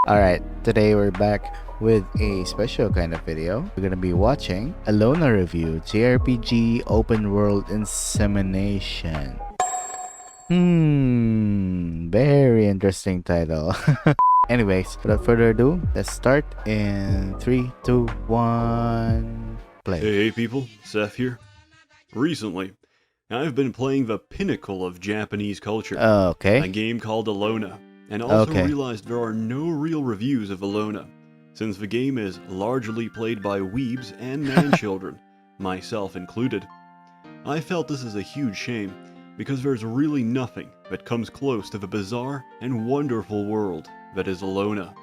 Alright, today we're back with a special kind of video. We're gonna be watching Elona review JRPG Open World Insemination. Very interesting title. Anyways, without further ado, let's start in 3, 2, 1, play. Hey people, Seth here. Recently, I've been playing the pinnacle of Japanese culture, a game called Elona, and also realized there are no real reviews of Elona, since the game is largely played by weebs and man-children, myself included. I felt this is a huge shame, because there's really nothing that comes close to the bizarre and wonderful world that is Elona.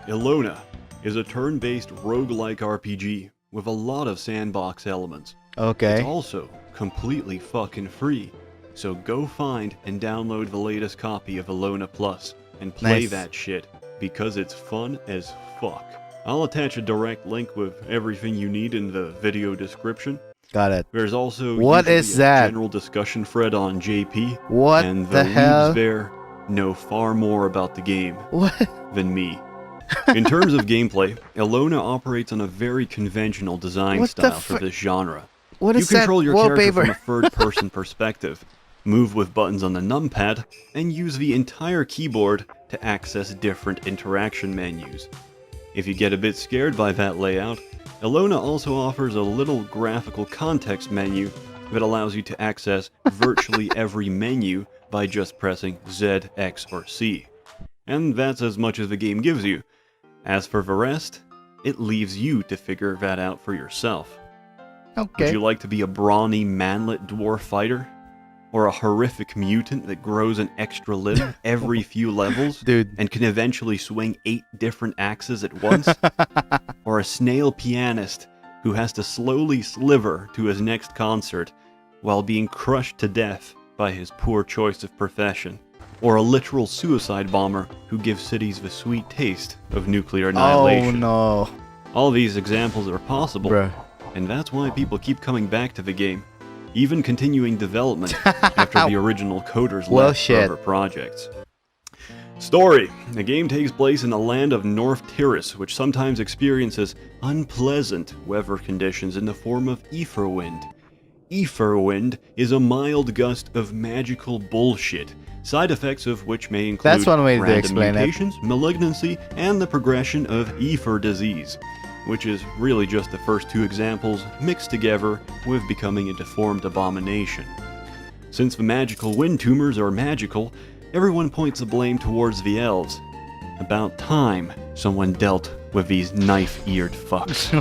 Elona is a turn-based roguelike RPG with a lot of sandbox elements. It's also completely fucking free, so go find and download the latest copy of Elona Plus and play that shit, because it's fun as fuck. I'll attach a direct link with everything you need in the video description. Got it. There's also a general discussion thread on JP, and the weebs there know far more about the game than me. In terms of gameplay, Elona operates on a very conventional design style for this genre. You control your character from a third-person perspective, move with buttons on the numpad, and use the entire keyboard to access different interaction menus. If you get a bit scared by that layout, Elona also offers a little graphical context menu that allows you to access virtually every menu by just pressing Z, X, or C. And that's as much as the game gives you. As for the rest, it leaves you to figure that out for yourself. Would you like to be a brawny manlet dwarf fighter? Or a horrific mutant that grows an extra limb every few levels and can eventually swing 8 different axes at once? Or a snail pianist who has to slowly sliver to his next concert while being crushed to death by his poor choice of profession? Or a literal suicide bomber who gives cities the sweet taste of nuclear annihilation? Oh no. All these examples are possible, and that's why people keep coming back to the game, even continuing development after the original coders left for other projects. Story. The game takes place in the land of North Tiris, which sometimes experiences unpleasant weather conditions in the form of ether wind. Ether wind is a mild gust of magical bullshit, side effects of which may include random mutations, malignancy, and the progression of ether disease, which is really just the first 2 examples mixed together with becoming a deformed abomination. Since the magical wind tumors are magical, everyone points the blame towards the elves. About time someone dealt with these knife-eared fucks.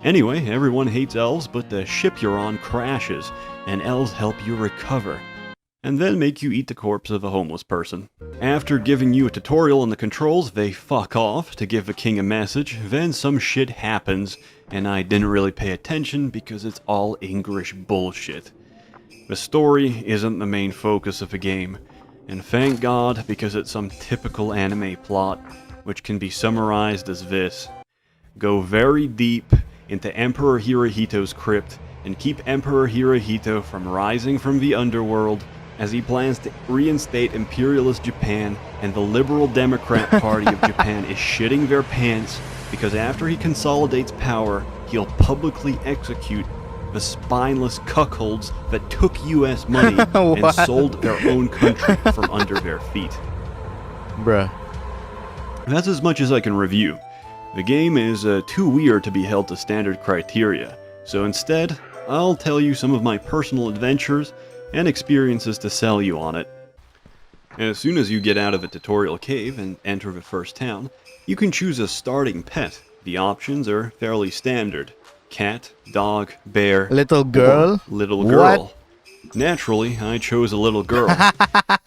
Anyway, everyone hates elves, but the ship you're on crashes, and elves help you recover, and then make you eat the corpse of a homeless person. After giving you a tutorial on the controls, they fuck off to give the king a message, then some shit happens, and I didn't really pay attention because it's all English bullshit. The story isn't the main focus of the game, and thank God, because it's some typical anime plot, which can be summarized as this: go very deep into Emperor Hirohito's crypt, and keep Emperor Hirohito from rising from the underworld, as he plans to reinstate imperialist Japan, and the Liberal Democrat Party of Japan is shitting their pants, because after he consolidates power, he'll publicly execute the spineless cuckolds that took US money and sold their own country from under their feet. That's as much as I can review. The game is too weird to be held to standard criteria, so instead, I'll tell you some of my personal adventures and experiences to sell you on it. As soon as you get out of the tutorial cave and enter the first town, you can choose a starting pet. The options are fairly standard: cat, dog, bear, little girl. Naturally, I chose a little girl.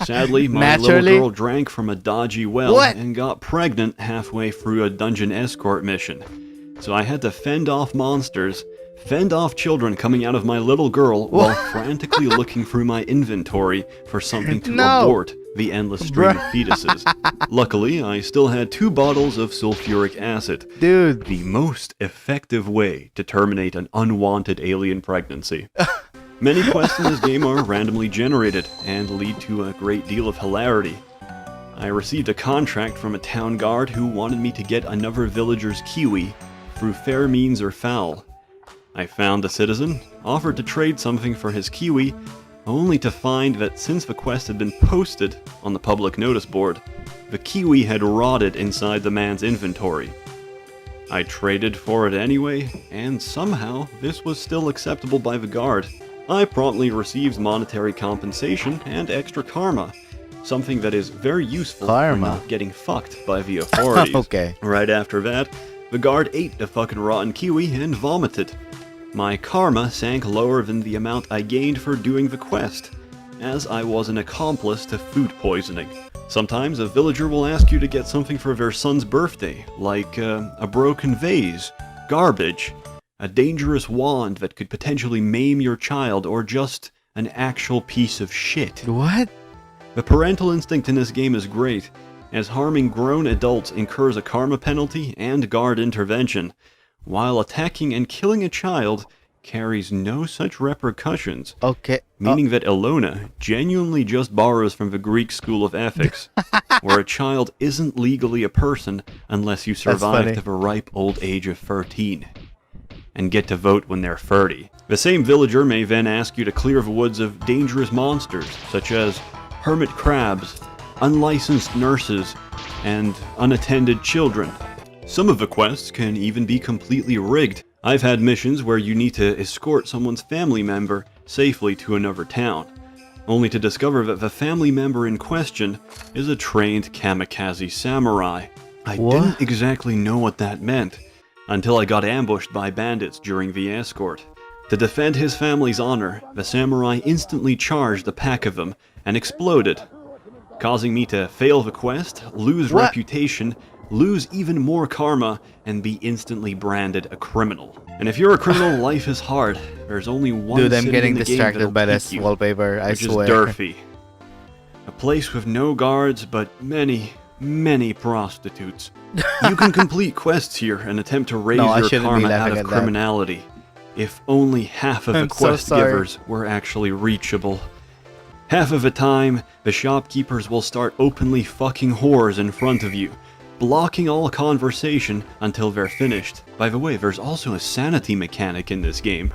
Sadly, my little girl drank from a dodgy well and got pregnant halfway through a dungeon escort mission. So I had to fend off monsters, fend off children coming out of my little girl, while frantically looking through my inventory for something to abort the endless stream of fetuses. Luckily, I still had 2 bottles of sulfuric acid. The most effective way to terminate an unwanted alien pregnancy. Many quests in this game are randomly generated and lead to a great deal of hilarity. I received a contract from a town guard who wanted me to get another villager's kiwi through fair means or foul. I found the citizen, offered to trade something for his kiwi, only to find that since the quest had been posted on the public notice board, the kiwi had rotted inside the man's inventory. I traded for it anyway, and somehow this was still acceptable by the guard. I promptly received monetary compensation and extra karma, something that is very useful for not getting fucked by the authorities. Okay. Right after that, the guard ate the fucking rotten kiwi and vomited. My karma sank lower than the amount I gained for doing the quest, as I was an accomplice to food poisoning. Sometimes a villager will ask you to get something for their son's birthday, like a broken vase, garbage, a dangerous wand that could potentially maim your child, or just an actual piece of shit. What? The parental instinct in this game is great, as harming grown adults incurs a karma penalty and guard intervention, while attacking and killing a child carries no such repercussions. Okay. Meaning that Elona genuinely just borrows from the Greek school of ethics, where a child isn't legally a person unless you survive to the ripe old age of 13, and get to vote when they're 30. The same villager may then ask you to clear the woods of dangerous monsters, such as hermit crabs, unlicensed nurses, and unattended children. Some of the quests can even be completely rigged. I've had missions where you need to escort someone's family member safely to another town, only to discover that the family member in question is a trained kamikaze samurai. I didn't exactly know what that meant, until I got ambushed by bandits during the escort. To defend his family's honor, the samurai instantly charged a pack of them and exploded, causing me to fail the quest, lose reputation, lose even more karma, and be instantly branded a criminal. And if you're a criminal, life is hard. There's only one Dude, I'm city getting in the distracted game by that'll this pick you, wallpaper, I which swear. is Durfee. A place with no guards, but many, many prostitutes. You can complete quests here and attempt to raise your karma out of criminality. If only half of the quest givers were actually reachable. Half of the time, the shopkeepers will start openly fucking whores in front of you, blocking all conversation until they're finished. By the way, there's also a sanity mechanic in this game,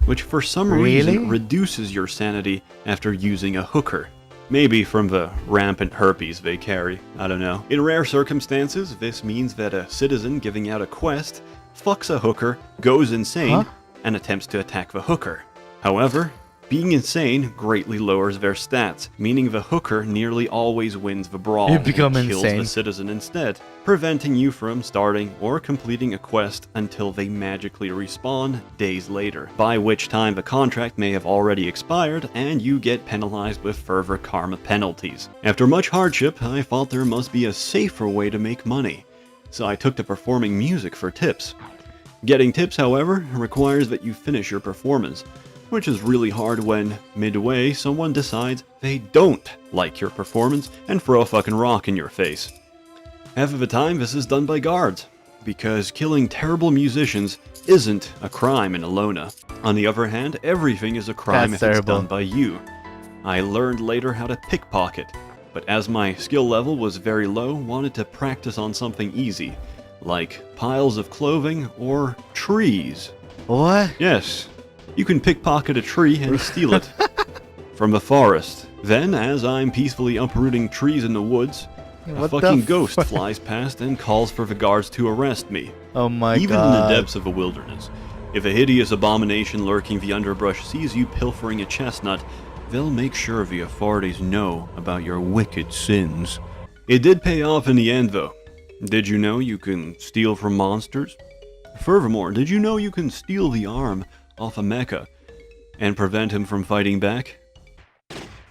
which for some reason reduces your sanity after using a hooker. Maybe from the rampant herpes they carry, I don't know. In rare circumstances, this means that a citizen giving out a quest fucks a hooker, goes insane, and attempts to attack the hooker. However, being insane greatly lowers their stats, meaning the hooker nearly always wins the brawl and kills the citizen instead, preventing you from starting or completing a quest until they magically respawn days later, by which time the contract may have already expired and you get penalized with further karma penalties. After much hardship, I thought there must be a safer way to make money, so I took to performing music for tips. Getting tips, however, requires that you finish your performance, which is really hard when, midway, someone decides they don't like your performance and throw a fucking rock in your face. Half of the time, this is done by guards, because killing terrible musicians isn't a crime in Elona. On the other hand, everything is a crime if it's done by you. I learned later how to pickpocket, but as my skill level was very low, wanted to practice on something easy, like piles of clothing or trees. What? Yes. You can pickpocket a tree and steal it from the forest. Then, as I'm peacefully uprooting trees in the woods, a fucking ghost flies past and calls for the guards to arrest me. Oh my god. Even in the depths of the wilderness, if a hideous abomination lurking the underbrush sees you pilfering a chestnut, they'll make sure the authorities know about your wicked sins. It did pay off in the end, though. Did you know you can steal from monsters? Furthermore, did you know you can steal the arm off a mecha and prevent him from fighting back,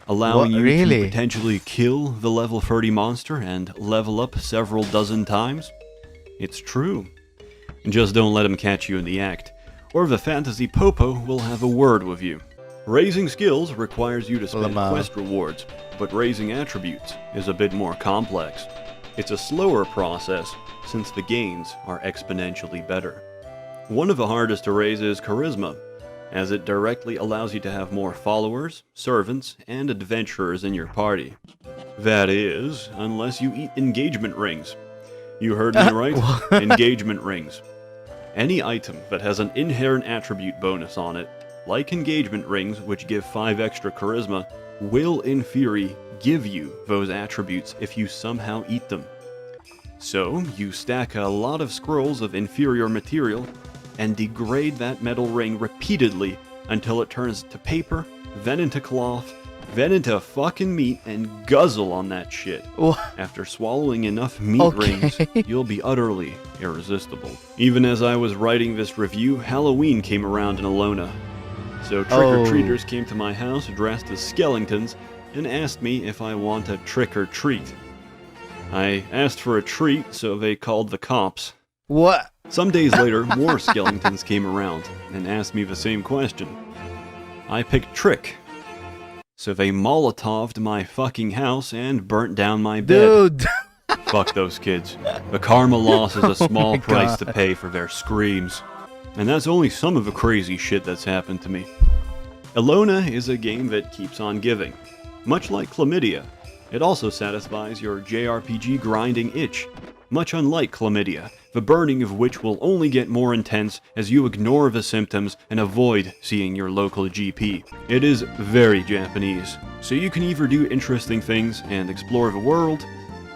allowing you to potentially kill the level 30 monster and level up several dozen times? It's true. Just don't let him catch you in the act, or the fantasy popo will have a word with you. Raising skills requires you to spend quest rewards, but raising attributes is a bit more complex. It's a slower process since the gains are exponentially better. One of the hardest to raise is charisma, as it directly allows you to have more followers, servants, and adventurers in your party. That is, unless you eat engagement rings. You heard me right? Engagement rings. Any item that has an inherent attribute bonus on it, like engagement rings, which give 5 extra charisma, will in theory give you those attributes if you somehow eat them. So, you stack a lot of scrolls of inferior material and degrade that metal ring repeatedly until it turns to paper, then into cloth, then into fucking meat, and guzzle on that shit. After swallowing enough meat rings, you'll be utterly irresistible. Even as I was writing this review, Halloween came around in Elona. So trick-or-treaters came to my house dressed as skeletons and asked me if I want a trick-or-treat. I asked for a treat, so they called the cops. What? Some days later, more skeletons came around and asked me the same question. I picked trick. So they Molotoved my fucking house and burnt down my bed. Dude! Fuck those kids. The karma loss is a small price to pay for their screams. And that's only some of the crazy shit that's happened to me. Elona is a game that keeps on giving. Much like chlamydia, it also satisfies your JRPG grinding itch. Much unlike chlamydia, the burning of which will only get more intense as you ignore the symptoms and avoid seeing your local GP. It is very Japanese, so you can either do interesting things and explore the world,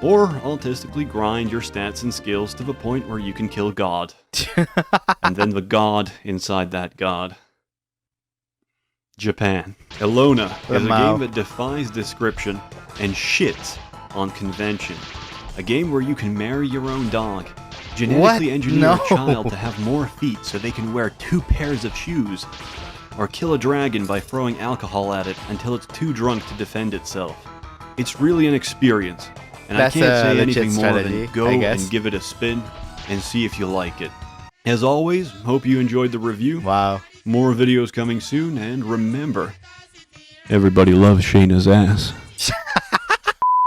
or autistically grind your stats and skills to the point where you can kill God. And then the God inside that God. Japan. Elona is a game that defies description and shits on convention. A game where you can marry your own dog, genetically engineer a child to have more feet so they can wear 2 pairs of shoes, or kill a dragon by throwing alcohol at it until it's too drunk to defend itself. It's really an experience, and I can't say anything more than go and give it a spin and see if you like it. As always, hope you enjoyed the review. Wow. More videos coming soon, and remember, everybody loves Shayna's ass.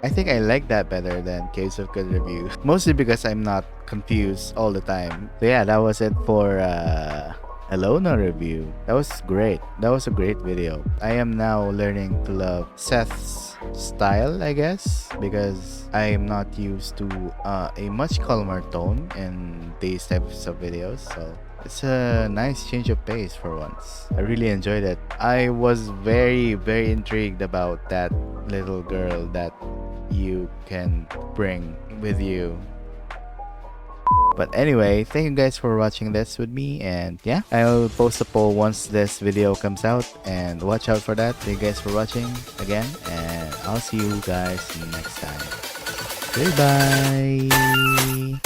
I think I like that better than Case of Good Review. Mostly because I'm not confused all the time. So yeah, that was it for Elona review. That was great. That was a great video. I am now learning to love Seth's style, I guess, because I am not used to a much calmer tone in these types of videos. So it's a nice change of pace for once. I really enjoyed it. I was very, very intrigued about that little girl that you can bring with you. But anyway, thank you guys for watching this with me, and yeah, I'll post a poll once this video comes out, and watch out for that. Thank you guys for watching again, and I'll see you guys next time. Goodbye.